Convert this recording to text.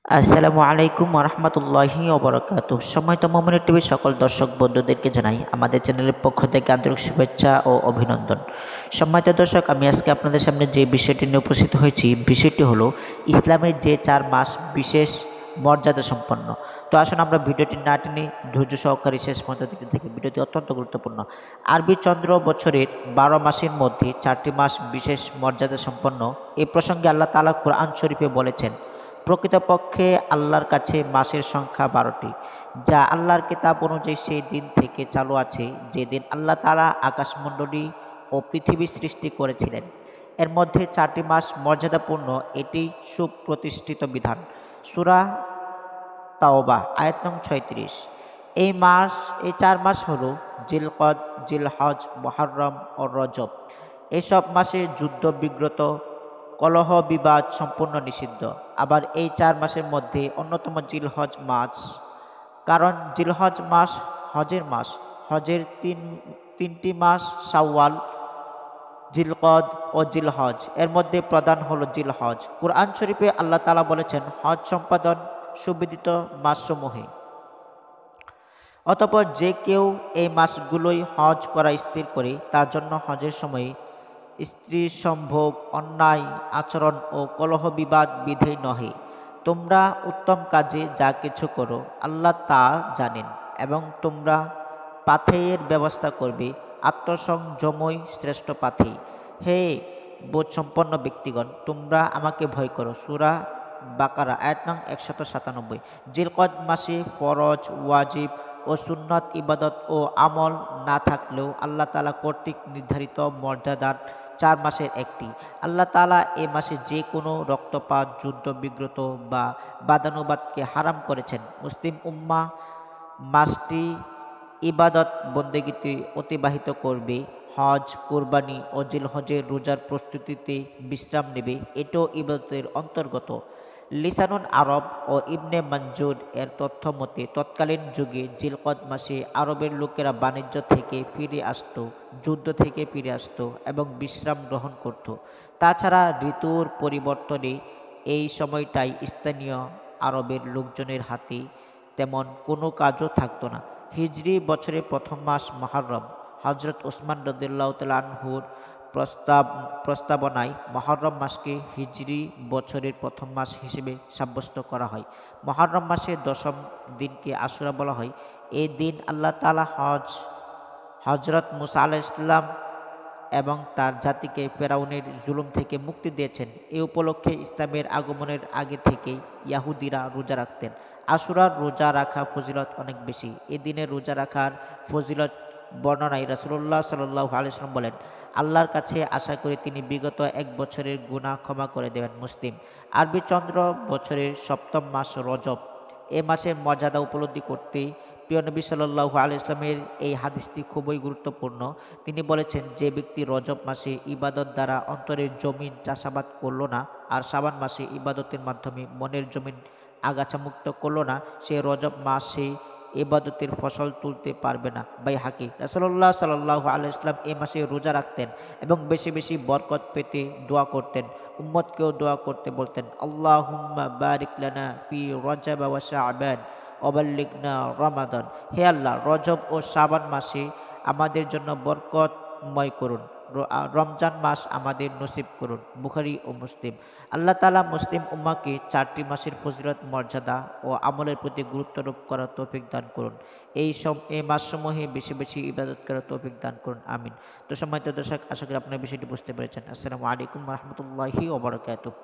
আসসালামু আলাইকুম ওরহমতুল্লাহি ওবরাকাতুহ। সম্মানিত মোমিন টিভির সকল দর্শক বন্ধুদেরকে জানাই আমাদের চ্যানেলের পক্ষ থেকে আন্তরিক শুভেচ্ছা ও অভিনন্দন। সম্মানিত দর্শক, আমি আজকে আপনাদের সামনে যে বিষয়টি নিয়ে উপস্থিত হয়েছি, বিষয়টি হলো ইসলামের যে 4 মাস বিশেষ মর্যাদা সম্পন্ন। তো আসুন আমরা ভিডিওটি না টেনে ধৈর্য সহকারে শেষ পর্যন্ত দেখতে থাকি। ভিডিওটি অত্যন্ত গুরুত্বপূর্ণ। আরবি চন্দ্র বছরের 12 মাসের মধ্যে 4টি মাস বিশেষ মর্যাদা সম্পন্ন। এই প্রসঙ্গে আল্লাহ তাআলা কোরআন শরীফে বলেছেন, প্রকৃতপক্ষে আল্লাহর কাছে মাসের সংখ্যা 12টি, যা আল্লাহর কিতাব অনুযায়ী সেই দিন থেকে চালু আছে যেদিন আল্লাহ তাআলা আকাশমণ্ডলী ও পৃথিবী সৃষ্টি করেছিলেন। এর মধ্যে 4টি মাস মর্যাদাপূর্ণ, এটি সুপ্রতিষ্ঠিত বিধান। সূরা তাওবা আয়াত নং 36। এই 4 মাস হলো জিলকদ, জিলহজ, মুহররম ও রজব। এসব মাসে যুদ্ধ বিগ্রত, কলহ বিবাদ সম্পূর্ণ নিষিদ্ধ। আবার এই 4 মাসের মধ্যে অন্যতম জিলহজ মাস, কারণ জিলহজ মাস হজের মাস। হজের তিনটি মাস শাওয়াল, জিলকদ ও জিলহজ। এর মধ্যে প্রধান হলো জিলহজ। কুরআন শরীফে আল্লাহ তাআলা বলেছেন, হজ সম্পাদন সুবিদিত মাসসমূহে। অতঃপর যে কেউ এই মাসগুলোই হজ করা স্থির করে, তার জন্য হজের সময় স্ত্রী সম্ভোগ, অন্যায় আচরণ ও কলহ বিবাদ বিধেয় নহে। তোমরা উত্তম কাজে যা কিছু করো আল্লাহ তা জানেন, এবং তোমরা পাথেয়ের ব্যবস্থা করবে, আত্মসংযমই শ্রেষ্ঠ পাথেয়। হে বোধসম্পন্ন ব্যক্তিগণ, তোমরা আমাকে ভয় করো। সূরা বাকারা আয়াত নং 197। জিলকদ মাসে ফরজ, ওয়াজিব ও সুন্নত ইবাদত ও আমল না থাকলেও আল্লাহ তাআলা কর্তৃক নির্ধারিত মর্যাদার 4 মাসের একটি। আল্লাহ তাআলা এ মাসে যে কোনো রক্তপাত, যুদ্ধ বিগ্রত বা বাদানুবাদকে হারাম করেছেন। মুসলিম উম্মাহ মাসটি ইবাদত বন্দেগীতে অতিবাহিত করবে। হজ, কোরবানি ও জিলহজের রোজার প্রস্তুতিতে বিশ্রাম নেবে, এটাও ইবাদতের অন্তর্গত। লিসানুল আরব ও ইবনে মঞ্জুর এর তথ্য মতে তৎকালীন যুগে জিলকদ মাসে আরবের লোকেরা বাণিজ্য থেকে ফিরে আসত, যুদ্ধ থেকে ফিরে আসত এবং বিশ্রাম গ্রহণ করত। তাছাড়া ঋতুর পরিবর্তনে এই সময়টাই স্থানীয় আরবের লোকজনের হাতে তেমন কোনো কাজও থাকতো না। হিজরি বছরের প্রথম মাস মুহররম। হযরত ওসমান রাদিয়াল্লাহু তাআলা আনহুর প্রস্তাবনায় মুহররম মাসকে হিজরি বছরের প্রথম মাস হিসেবে সাব্যস্ত করা হয়। মুহররম মাসের 10ম দিনকে আশুরা বলা হয়। এই দিন আল্লাহ তাআলা হযরত মুসা আলাইহিস সালাম এবং তার জাতিকে ফেরাউনের জুলুম থেকে মুক্তি দিয়েছেন। এ উপলক্ষে ইসলামের আগমনের আগে থেকেই ইয়াহুদিরা রোজা রাখতেন। আশুরার রোজা রাখা ফজিলত অনেক বেশি। এ দিনে রোজা রাখার ফজিলত বর্ণনায় রাসূলুল্লাহ সাল্লাল্লাহু আলাইহি ওয়াসাল্লাম বলেন, আল্লাহর কাছে আশা করি তিনি বিগত 1 বছরের গুনাহ ক্ষমা করে দেবেন। মুসলিম। আরবি চন্দ্র বছরের 7ম মাস রজব। এ মাসের মর্যাদা উপলব্ধি করতে প্রিয় নবী সাল্লাল্লাহু আলাইহি ওয়াসাল্লামের এই হাদিসটি খুবই গুরুত্বপূর্ণ। তিনি বলেছেন, যে ব্যক্তি রজব মাসে ইবাদত দ্বারা অন্তরের জমিন চাষাবাদ করল না, আর শাবান মাসে ইবাদতের মাধ্যমে মনের জমিন আগাছামুক্ত করল না, সে রজব মাসে ইবাদতের ফসল তুলতে পারবে না। বাইহাকী। রাসূলুল্লাহ সাল্লাল্লাহু আলাইহি ওয়াসাল্লাম এ মাসে রোজা রাখতেন এবং বেশি বেশি বরকত পেতে দোয়া করতেন। উম্মতকেও দোয়া করতে বলতেন, আল্লাহুম্মা বারিক লানা ফি রজব ওয়া শাবান ওয়া বাল্লিগনা রমাদান। হে আল্লাহ, রজব ও শাবান মাসে আমাদের জন্য বরকতময় করুন, রমজান মাস আমাদের নসিব করুন। বুখারী ও মুসলিম। আল্লাহ তাআলা মুসলিম উম্মাহকে 4টি মাসের ফজিলত, মর্যাদা ও আমলের প্রতি গুরুত্বারোপ করার তৌফিক দান করুন। এই মাসসমূহে বেশি বেশি ইবাদত করার তৌফিক দান করুন। আমিন। তো সম্মানিত দর্শক, আশা করি আপনারা বিষয়টি বুঝতে পেরেছেন। আসসালামু আলাইকুম ওয়া রাহমাতুল্লাহি ওয়া বারাকাতুহু।